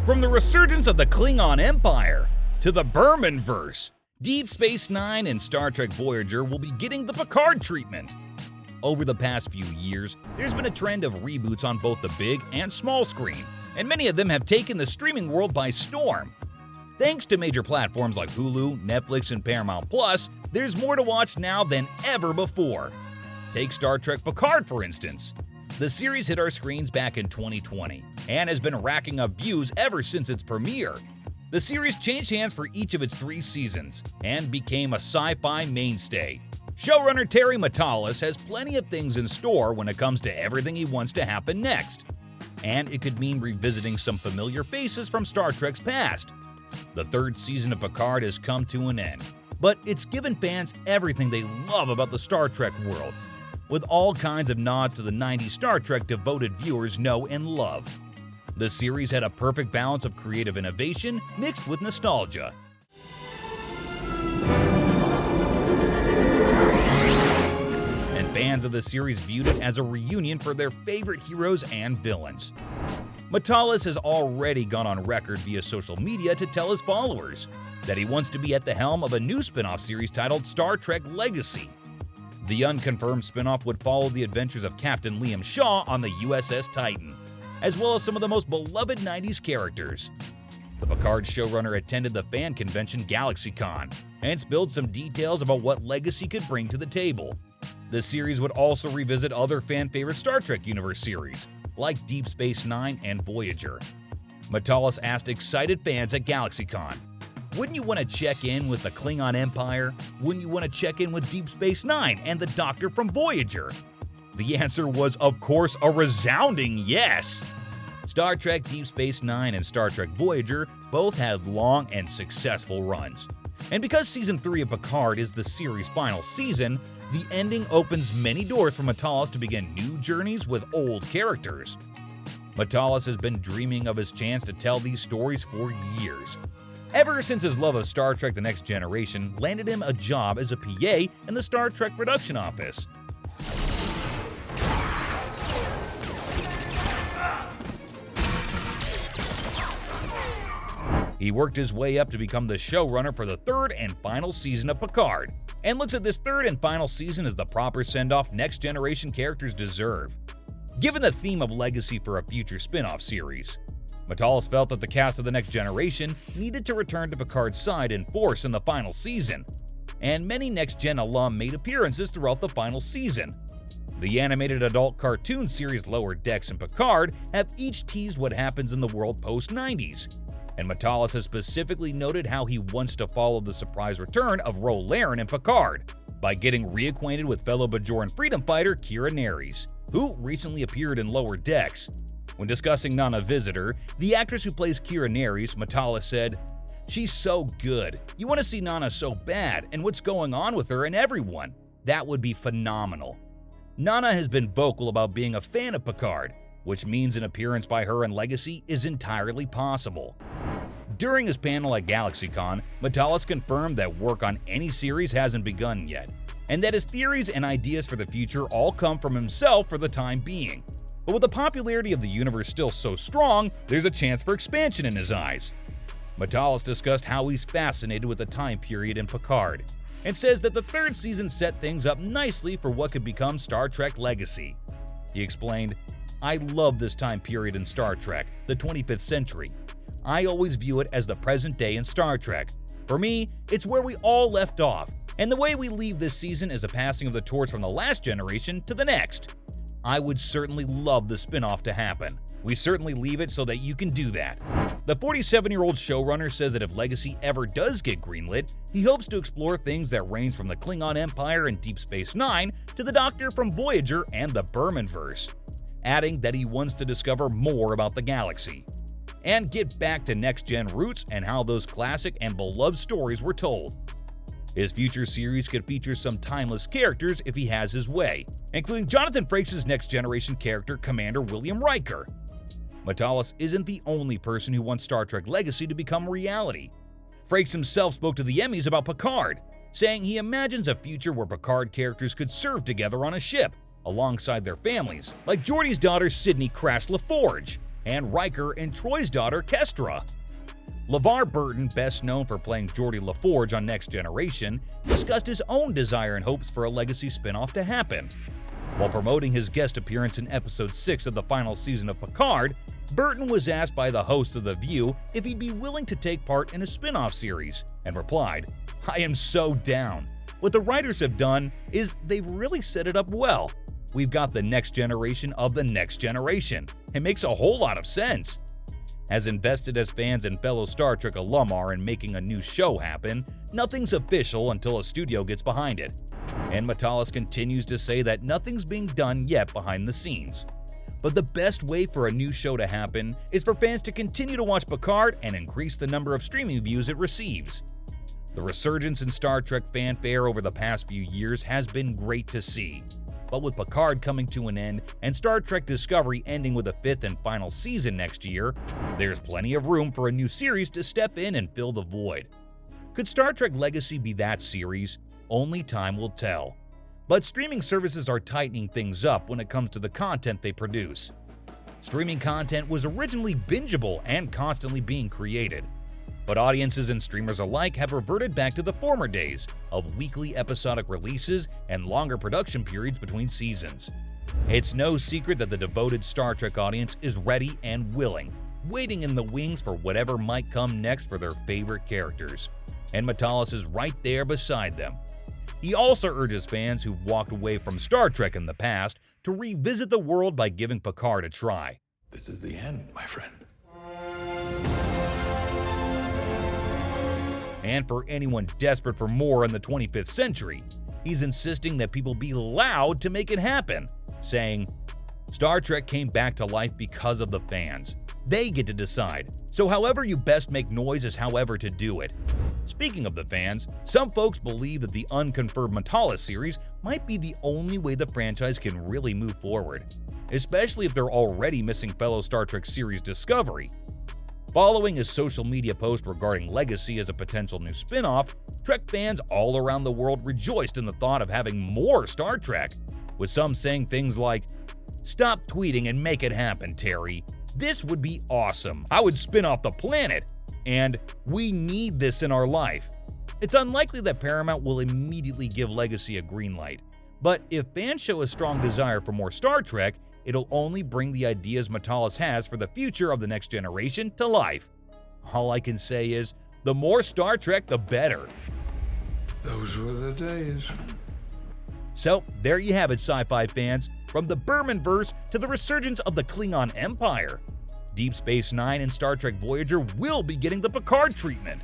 From the resurgence of the Klingon Empire to the Bermanverse, Deep Space Nine and Star Trek Voyager will be getting the Picard treatment. Over the past few years, there's been a trend of reboots on both the big and small screen, and many of them have taken the streaming world by storm. Thanks to major platforms like Hulu, Netflix, and Paramount+, there's more to watch now than ever before. Take Star Trek Picard, for instance. The series hit our screens back in 2020 and has been racking up views ever since its premiere. The series changed hands for each of its 3 seasons and became a sci-fi mainstay. Showrunner Terry Matalas has plenty of things in store when it comes to everything he wants to happen next. And it could mean revisiting some familiar faces from Star Trek's past. The 3rd season of Picard has come to an end, but it's given fans everything they love about the Star Trek world, with all kinds of nods to the 90s Star Trek devoted viewers know and love. The series had a perfect balance of creative innovation mixed with nostalgia. And fans of the series viewed it as a reunion for their favorite heroes and villains. Matalas has already gone on record via social media to tell his followers that he wants to be at the helm of a new spin-off series titled Star Trek Legacy. The unconfirmed spinoff would follow the adventures of Captain Liam Shaw on the USS Titan, as well as some of the most beloved 90s characters. The Picard showrunner attended the fan convention GalaxyCon and spilled some details about what Legacy could bring to the table. The series would also revisit other fan-favorite Star Trek universe series, like Deep Space Nine and Voyager. Matalas asked excited fans at GalaxyCon, "Wouldn't you want to check in with the Klingon Empire? Wouldn't you want to check in with Deep Space Nine and the Doctor from Voyager?" The answer was, of course, a resounding yes. Star Trek Deep Space Nine and Star Trek Voyager both had long and successful runs. And because Season 3 of Picard is the series' final season, the ending opens many doors for Matalas to begin new journeys with old characters. Matalas has been dreaming of his chance to tell these stories for years, ever since his love of Star Trek The Next Generation landed him a job as a PA in the Star Trek production office. He worked his way up to become the showrunner for the 3rd and final season of Picard, and looks at this 3rd and final season as the proper send-off Next Generation characters deserve. Given the theme of legacy for a future spin-off series, Matalas felt that the cast of The Next Generation needed to return to Picard's side in force in the final season, and many Next Gen alum made appearances throughout the final season. The animated adult cartoon series Lower Decks and Picard have each teased what happens in the world post-90s, and Matalas has specifically noted how he wants to follow the surprise return of Ro Laren in Picard by getting reacquainted with fellow Bajoran freedom fighter Kira Nerys, who recently appeared in Lower Decks. When discussing Nana Visitor, the actress who plays Kira Nerys, Matalas said, "She's so good. You want to see Nana so bad, and what's going on with her and everyone. That would be phenomenal." Nana has been vocal about being a fan of Picard, which means an appearance by her in Legacy is entirely possible. During his panel at GalaxyCon, Matalas confirmed that work on any series hasn't begun yet, and that his theories and ideas for the future all come from himself for the time being. But with the popularity of the universe still so strong, there's a chance for expansion in his eyes. Matalas discussed how he's fascinated with the time period in Picard, and says that the 3rd season set things up nicely for what could become Star Trek Legacy. He explained, "I love this time period in Star Trek, the 25th century. I always view it as the present day in Star Trek. For me, it's where we all left off, and the way we leave this season is a passing of the torch from the last generation to the next. I would certainly love the spin-off to happen. We certainly leave it so that you can do that." The 47-year-old showrunner says that if Legacy ever does get greenlit, he hopes to explore things that range from the Klingon Empire and Deep Space Nine to the Doctor from Voyager and the Bermanverse, adding that he wants to discover more about the galaxy and get back to next-gen roots and how those classic and beloved stories were told. His future series could feature some timeless characters if he has his way, including Jonathan Frakes' Next Generation character Commander William Riker. Matalas isn't the only person who wants Star Trek Legacy to become reality. Frakes himself spoke to the Emmys about Picard, saying he imagines a future where Picard characters could serve together on a ship, alongside their families, like Geordi's daughter Sydney Crash LaForge. and Riker and Troy's daughter Kestra. LeVar Burton, best known for playing Geordi LaForge on Next Generation, discussed his own desire and hopes for a Legacy spin-off to happen. While promoting his guest appearance in Episode 6 of the final season of Picard, Burton was asked by the host of The View if he'd be willing to take part in a spin-off series, and replied, "I am so down. What the writers have done is they've really set it up well. We've got the next generation of the next generation. It makes a whole lot of sense." As invested as fans and fellow Star Trek alum are in making a new show happen, nothing's official until a studio gets behind it. And Matalas continues to say that nothing's being done yet behind the scenes. But the best way for a new show to happen is for fans to continue to watch Picard and increase the number of streaming views it receives. The resurgence in Star Trek fanfare over the past few years has been great to see. But with Picard coming to an end and Star Trek Discovery ending with a 5th and final season next year, there's plenty of room for a new series to step in and fill the void. Could Star Trek Legacy be that series? Only time will tell. But streaming services are tightening things up when it comes to the content they produce. Streaming content was originally bingeable and constantly being created. But audiences and streamers alike have reverted back to the former days of weekly episodic releases and longer production periods between seasons. It's no secret that the devoted Star Trek audience is ready and willing, waiting in the wings for whatever might come next for their favorite characters. And Matalas is right there beside them. He also urges fans who've walked away from Star Trek in the past to revisit the world by giving Picard a try. This is the end, my friend. And for anyone desperate for more in the 25th century, he's insisting that people be loud to make it happen, saying, "Star Trek came back to life because of the fans. They get to decide, so however you best make noise is however to do it." Speaking of the fans, some folks believe that the unconfirmed Matalas series might be the only way the franchise can really move forward, especially if they're already missing fellow Star Trek series Discovery. Following his social media post regarding Legacy as a potential new spin-off, Trek fans all around the world rejoiced in the thought of having more Star Trek, with some saying things like, "Stop tweeting and make it happen, Terry. This would be awesome. I would spin off the planet." And "We need this in our life." It's unlikely that Paramount will immediately give Legacy a green light, but if fans show a strong desire for more Star Trek, it'll only bring the ideas Matalas has for the future of the next generation to life. All I can say is, the more Star Trek, the better. Those were the days. So, there you have it, sci-fi fans. From the Berman-verse to the resurgence of the Klingon Empire, Deep Space Nine and Star Trek Voyager will be getting the Picard treatment.